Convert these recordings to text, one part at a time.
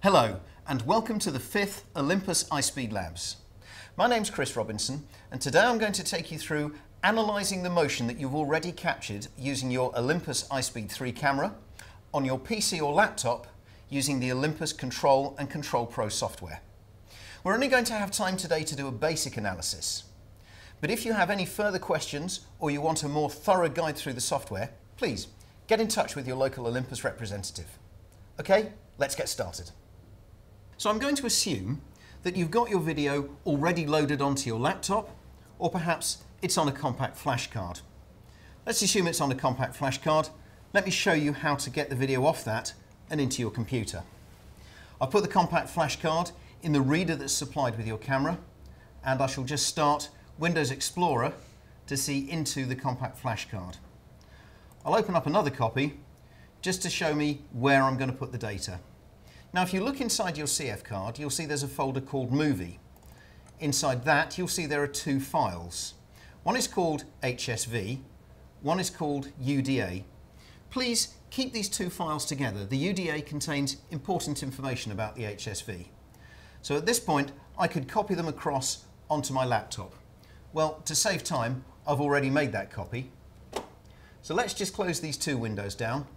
Hello and welcome to the 5th Olympus iSpeed Labs. My name's Chris Robinson and today I'm going to take you through analysing the motion that you've already captured using your Olympus iSpeed 3 camera on your PC or laptop using the Olympus Control and Control Pro software. We're only going to have time today to do a basic analysis, but if you have any further questions or you want a more thorough guide through the software, please get in touch with your local Olympus representative. Okay, let's get started. So I'm going to assume that you've got your video already loaded onto your laptop, or perhaps it's on a compact flash card. Let's assume it's on a compact flash card. Let me show you how to get the video off that and into your computer. I'll put the compact flash card in the reader that's supplied with your camera, and I shall just start Windows Explorer to see into the compact flash card. I'll open up another copy just to show me where I'm going to put the data. Now if you look inside your CF card, you'll see there's a folder called Movie. Inside that you'll see there are two files. One is called HSV, one is called UDA. Please keep these two files together. The UDA contains important information about the HSV. So at this point I could copy them across onto my laptop. Well, to save time, I've already made that copy. So let's just close these two windows down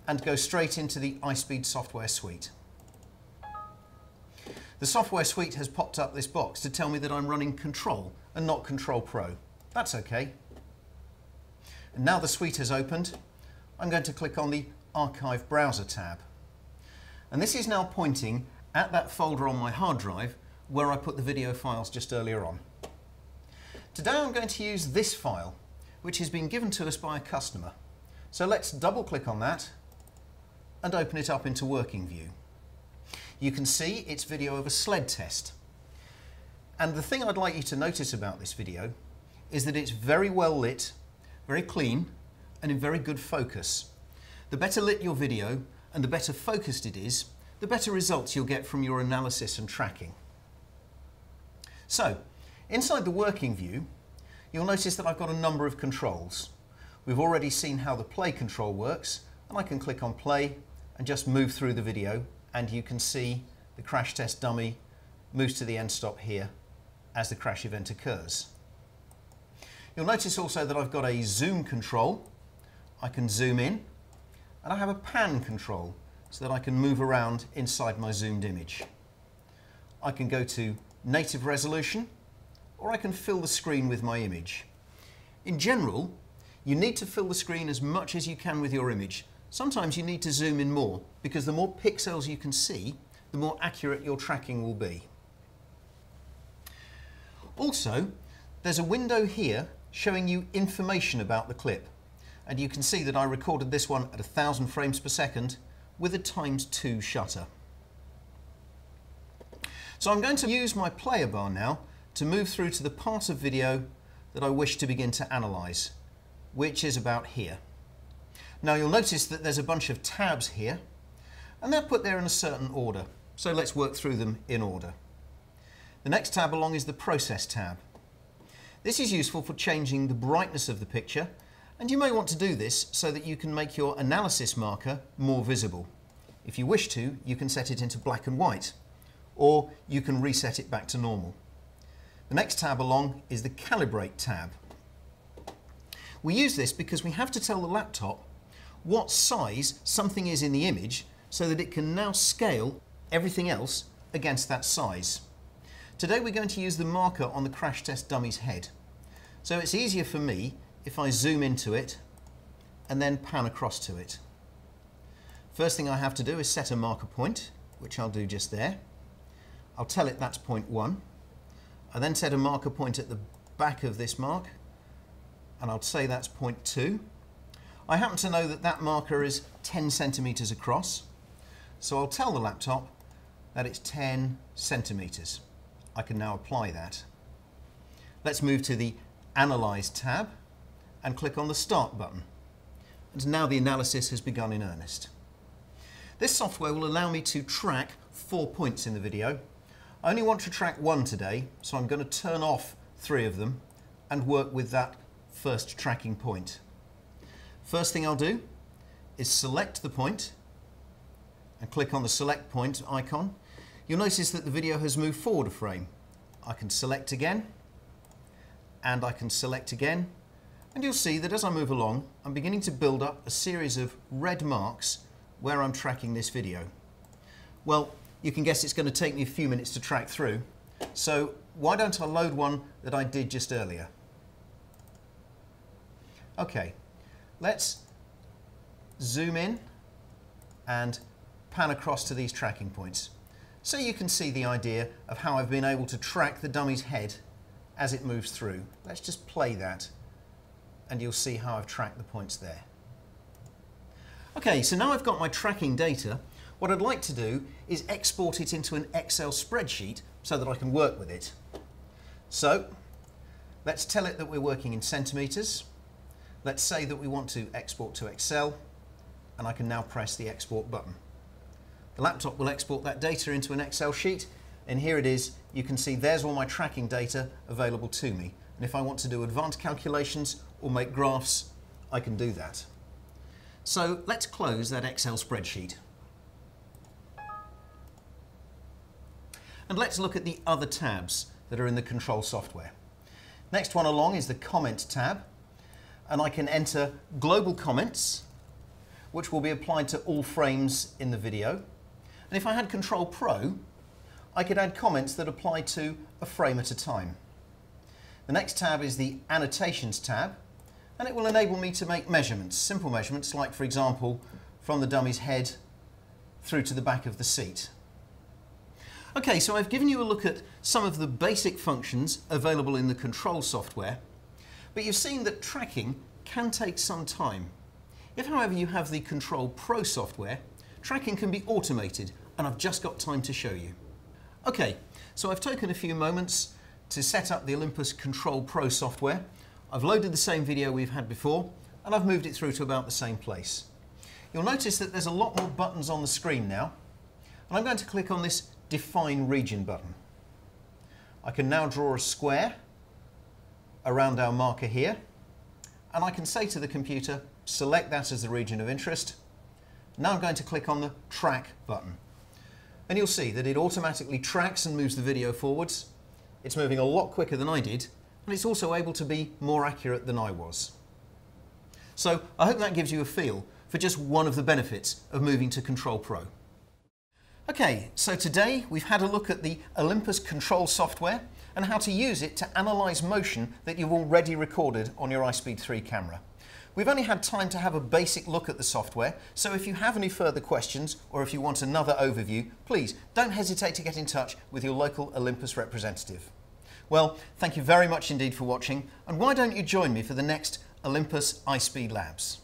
and go straight into the iSpeed software suite. The software suite has popped up this box to tell me that I'm running Control and not Control Pro. That's okay. And now the suite has opened, I'm going to click on the Archive Browser tab. And this is now pointing at that folder on my hard drive where I put the video files just earlier on. Today I'm going to use this file, which has been given to us by a customer. So let's double click on that and open it up into working view. You can see it's video of a sled test. And the thing I'd like you to notice about this video is that it's very well lit, very clean, and in very good focus. The better lit your video and the better focused it is, the better results you'll get from your analysis and tracking. So, inside the working view, you'll notice that I've got a number of controls. We've already seen how the play control works, and I can click on play and just move through the video, and you can see the crash test dummy moves to the end stop here as the crash event occurs. You'll notice also that I've got a zoom control. I can zoom in, and I have a pan control so that I can move around inside my zoomed image. I can go to native resolution, or I can fill the screen with my image. In general, you need to fill the screen as much as you can with your image. Sometimes you need to zoom in more, because the more pixels you can see, the more accurate your tracking will be. Also, there's a window here showing you information about the clip. And you can see that I recorded this one at 1000 frames per second with a ×2 shutter. So I'm going to use my player bar now to move through to the part of video that I wish to begin to analyse, which is about here. Now you'll notice that there's a bunch of tabs here, and they're put there in a certain order, so let's work through them in order. The next tab along is the Process tab. This is useful for changing the brightness of the picture, and you may want to do this so that you can make your analysis marker more visible. If you wish to, you can set it into black and white, or you can reset it back to normal. The next tab along is the Calibrate tab. We use this because we have to tell the laptop what size something is in the image so that it can now scale everything else against that size. Today we're going to use the marker on the crash test dummy's head. So it's easier for me if I zoom into it and then pan across to it. First thing I have to do is set a marker point, which I'll do just there. I'll tell it that's point 1. I then set a marker point at the back of this mark, and I'll say that's point 2. I happen to know that that marker is 10 centimeters across, so I'll tell the laptop that it's 10 centimeters. I can now apply that. Let's move to the Analyze tab and click on the Start button. And now the analysis has begun in earnest. This software will allow me to track 4 points in the video. I only want to track one today, so I'm going to turn off 3 of them and work with that first tracking point. First thing I'll do is select the point and click on the select point icon, you'll notice that the video has moved forward a frame. I can select again, and I can select again, and you'll see that as I move along, I'm beginning to build up a series of red marks where I'm tracking this video. Well, you can guess it's going to take me a few minutes to track through, so why don't I load one that I did just earlier? Okay, let's zoom in and pan across to these tracking points so you can see the idea of how I've been able to track the dummy's head as it moves through. Let's just play that and you'll see how I've tracked the points there. Okay, so now I've got my tracking data, what I'd like to do is export it into an Excel spreadsheet so that I can work with it. So let's tell it that we're working in centimetres. Let's say that we want to export to Excel, and I can now press the export button. The laptop will export that data into an Excel sheet, and here it is. You can see there's all my tracking data available to me. And if I want to do advanced calculations or make graphs, I can do that. So let's close that Excel spreadsheet. And let's look at the other tabs that are in the control software. Next one along is the comment tab, and I can enter global comments, which will be applied to all frames in the video. And if I had Control Pro, I could add comments that apply to a frame at a time. The next tab is the Annotations tab, and it will enable me to make measurements, simple measurements, like for example, from the dummy's head through to the back of the seat. Okay, so I've given you a look at some of the basic functions available in the control software, but you've seen that tracking can take some time. If, however, you have the Control Pro software, tracking can be automated, and I've just got time to show you. Okay, so I've taken a few moments to set up the Olympus Control Pro software. I've loaded the same video we've had before, and I've moved it through to about the same place. You'll notice that there's a lot more buttons on the screen now, and I'm going to click on this Define Region button. I can now draw a square around our marker here, and I can say to the computer, select that as the region of interest. Now I'm going to click on the Track button, and you'll see that it automatically tracks and moves the video forwards. It's moving a lot quicker than I did, and it's also able to be more accurate than I was. So I hope that gives you a feel for just one of the benefits of moving to Control Pro. Okay, so today we've had a look at the Olympus Control software and how to use it to analyse motion that you've already recorded on your iSpeed 3 camera. We've only had time to have a basic look at the software, so if you have any further questions or if you want another overview, please don't hesitate to get in touch with your local Olympus representative. Well, thank you very much indeed for watching, and why don't you join me for the next Olympus iSpeed Labs?